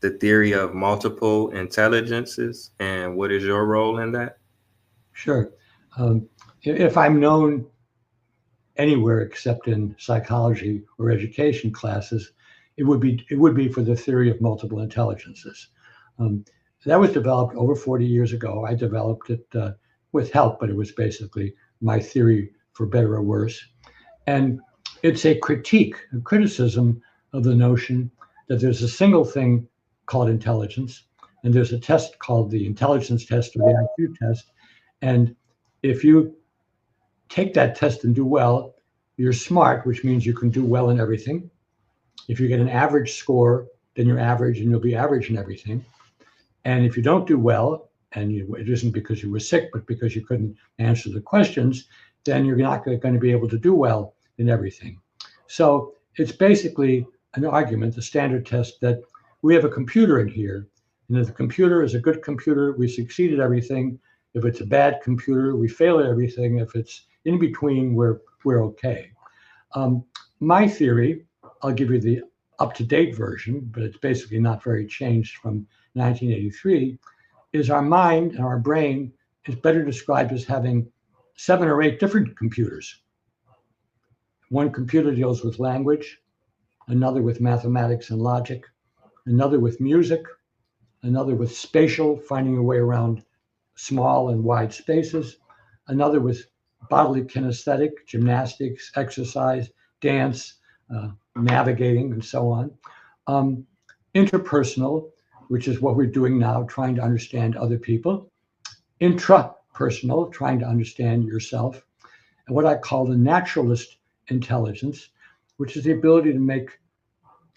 the theory of multiple intelligences, and what is your role in that? Sure. Um, if I'm known anywhere except in psychology or education classes, it would be for the theory of multiple intelligences. Um, that was developed over 40 years ago. I developed it with help, but it was basically my theory for better or worse. And it's a critique, a criticism of the notion that there's a single thing called intelligence, and there's a test called the intelligence test or the IQ test. And if you take that test and do well, you're smart, which means you can do well in everything. If you get an average score, then you're average and you'll be average in everything. And if you don't do well, and it isn't because you were sick, but because you couldn't answer the questions, then you're not going to be able to do well in everything. So it's basically an argument, the standard test, that we have a computer in here. And if the computer is a good computer, we succeed at everything. If it's a bad computer, we fail at everything. If it's in between, we're okay. Um, my theory, I'll give you the up-to-date version, but it's basically not very changed from 1983, is our mind and our brain is better described as having 7 or 8 different computers. One computer deals with language, another with mathematics and logic, another with music, another with spatial, finding a way around small and wide spaces, another with bodily kinesthetic, gymnastics, exercise, dance, navigating, and so on. Um, Interpersonal, which is what we're doing now, trying to understand other people. Intrapersonal, trying to understand yourself. And what I call the naturalist intelligence, which is the ability to make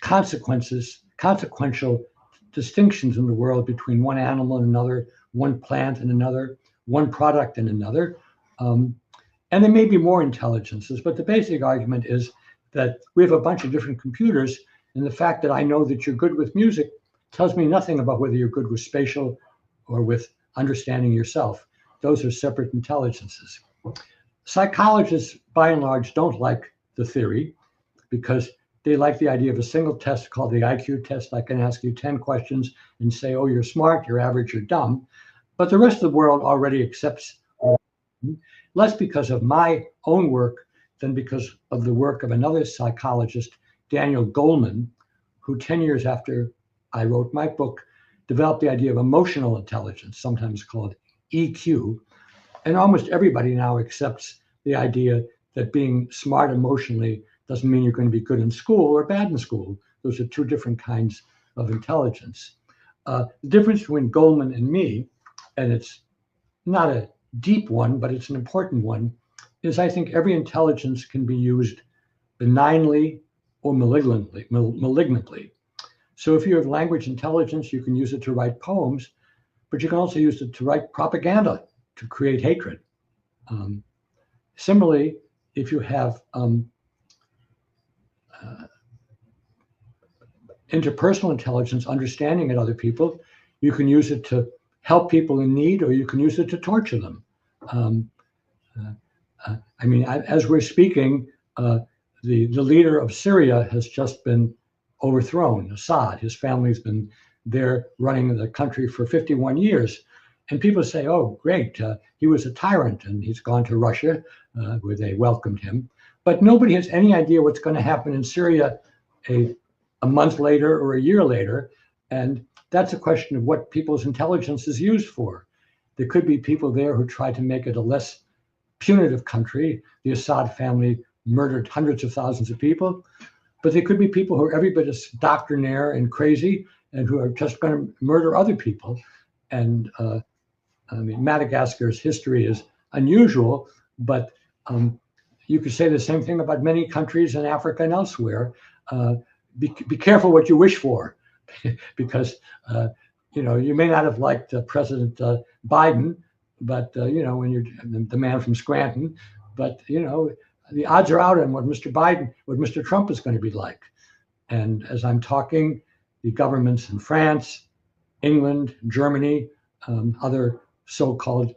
consequential distinctions in the world between one animal and another, one plant and another, one product and another. And there may be more intelligences, but the basic argument is that we have a bunch of different computers, and the fact that I know that you're good with music tells me nothing about whether you're good with spatial or with understanding yourself. Those are separate intelligences. Psychologists, by and large, don't like the theory because they like the idea of a single test called the IQ test. I can ask you 10 questions and say, oh, you're smart, you're average, you're dumb. But the rest of the world already accepts, less because of my own work than because of the work of another psychologist, Daniel Goleman, who 10 years after I wrote my book, developed the idea of emotional intelligence, sometimes called EQ. And almost everybody now accepts the idea that being smart emotionally doesn't mean you're going to be good in school or bad in school. Those are two different kinds of intelligence. The difference between Goleman and me, and it's not a deep one, but it's an important one, is I think every intelligence can be used benignly or malignantly. So if you have language intelligence, you can use it to write poems, but you can also use it to write propaganda, to create hatred. Similarly, if you have interpersonal intelligence, understanding at other people, you can use it to help people in need, or you can use it to torture them. As we're speaking, the leader of Syria has just been overthrown, Assad. His family's been there running the country for 51 years. And people say, oh, great, he was a tyrant and he's gone to Russia, where they welcomed him. But nobody has any idea what's going to happen in Syria a month later or a year later. And that's a question of what people's intelligence is used for. There could be people there who try to make it a less punitive country. The Assad family murdered hundreds of thousands of people, but there could be people who are every bit as doctrinaire and crazy and who are just going to murder other people. And Madagascar's history is unusual, but you could say the same thing about many countries in Africa and elsewhere. Be careful what you wish for, because you may not have liked President Biden, but when you're the man from Scranton, but the odds are out on what Mr. Trump is going to be like. And as I'm talking, the governments in France, England, Germany, other so-called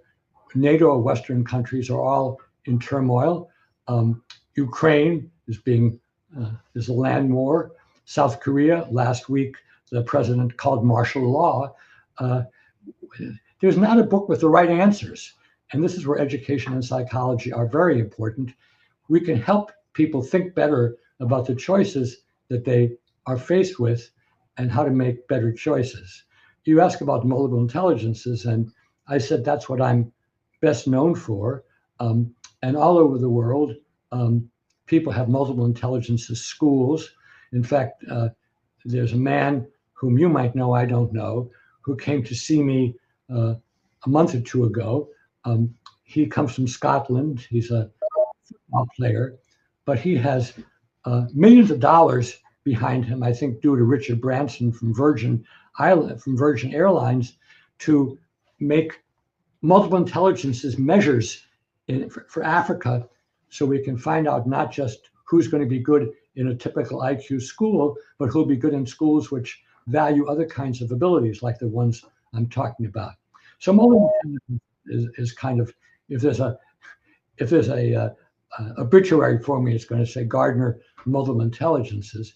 NATO or Western countries are all in turmoil. Ukraine is a land war. South Korea, last week, the president called martial law. Uh, there's not a book with the right answers. And this is where education and psychology are very important. We can help people think better about the choices that they are faced with and how to make better choices. You ask about multiple intelligences, and I said that's what I'm best known for. Um, and all over the world, um, people have multiple intelligences schools. In fact, there's a man whom you might know, I don't know, who came to see me a month or two ago. Um, he comes from Scotland. He's a football player, but he has millions of dollars behind him. I think due to Richard Branson from Virgin Airlines, to make multiple intelligences measures for Africa, so we can find out not just who's going to be good in a typical IQ school, but who'll be good in schools which value other kinds of abilities like the ones I'm talking about. So multiple intelligence is kind of, if there's a obituary for me, it's going to say Gardner multiple intelligences.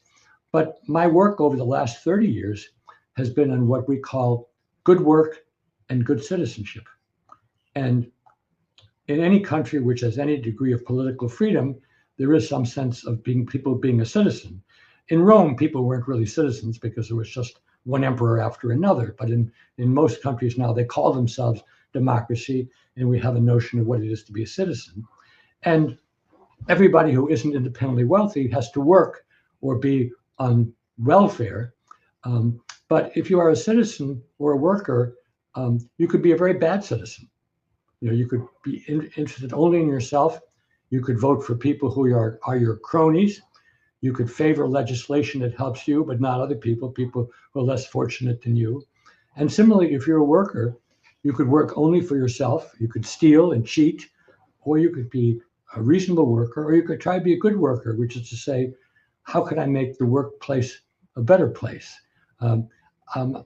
But my work over the last 30 years has been on what we call good work and good citizenship. And in any country which has any degree of political freedom, there is some sense of people being a citizen. In Rome, people weren't really citizens because there was just one emperor after another. But in most countries now, they call themselves democracy, and we have a notion of what it is to be a citizen. And everybody who isn't independently wealthy has to work or be on welfare. But if you are a citizen or a worker, you could be a very bad citizen. You could be interested only in yourself. You could vote for people who are your cronies. You could favor legislation that helps you, but not other people who are less fortunate than you. And similarly, if you're a worker, you could work only for yourself. You could steal and cheat, or you could be a reasonable worker, or you could try to be a good worker, which is to say, how can I make the workplace a better place?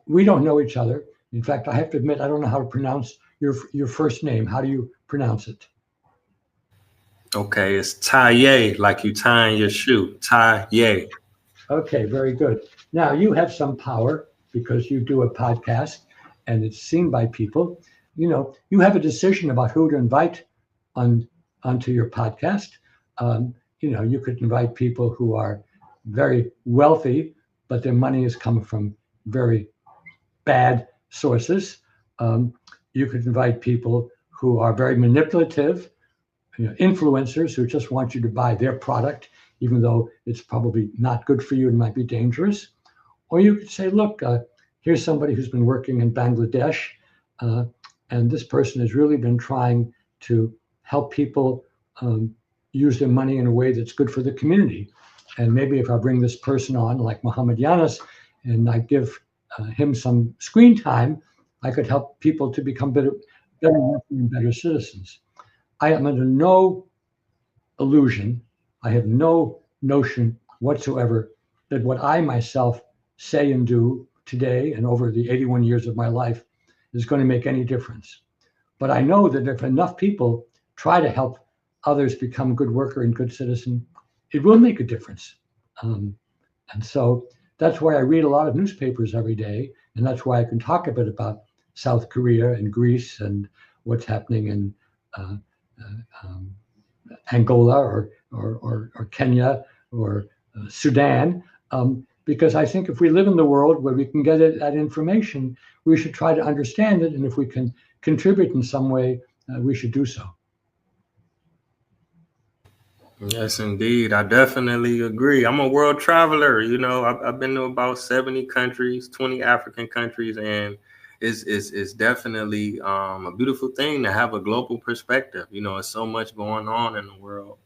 We don't know each other. In fact, I have to admit, I don't know how to pronounce your first name. How do you pronounce it? Okay, it's Taye, like you tying your shoe. Taye. Okay, very good. Now you have some power because you do a podcast and it's seen by people. You have a decision about who to invite on onto your podcast. You could invite people who are very wealthy, but their money is coming from very bad sources. Um, you could invite people who are very manipulative, influencers who just want you to buy their product, even though it's probably not good for you and might be dangerous. Or you could say, look, here's somebody who's been working in Bangladesh, uh, and this person has really been trying to help people use their money in a way that's good for the community. And maybe if I bring this person on, like Muhammad Yanis, and I give him some screen time, I could help people to become better and better citizens. I am under no illusion, I have no notion whatsoever that what I myself say and do today and over the 81 years of my life is going to make any difference. But I know that if enough people try to help others become good worker and good citizen, it will make a difference. Um, and so that's why I read a lot of newspapers every day. And that's why I can talk a bit about South Korea and Greece and what's happening in uh, um, Angola or Kenya or Sudan. Because I think if we live in the world where we can get that information, we should try to understand it. And if we can contribute in some way, we should do so. Yes, indeed. I definitely agree. I'm a world traveler. I've been to about 70 countries, 20 African countries, and it's definitely a beautiful thing to have a global perspective. There's so much going on in the world.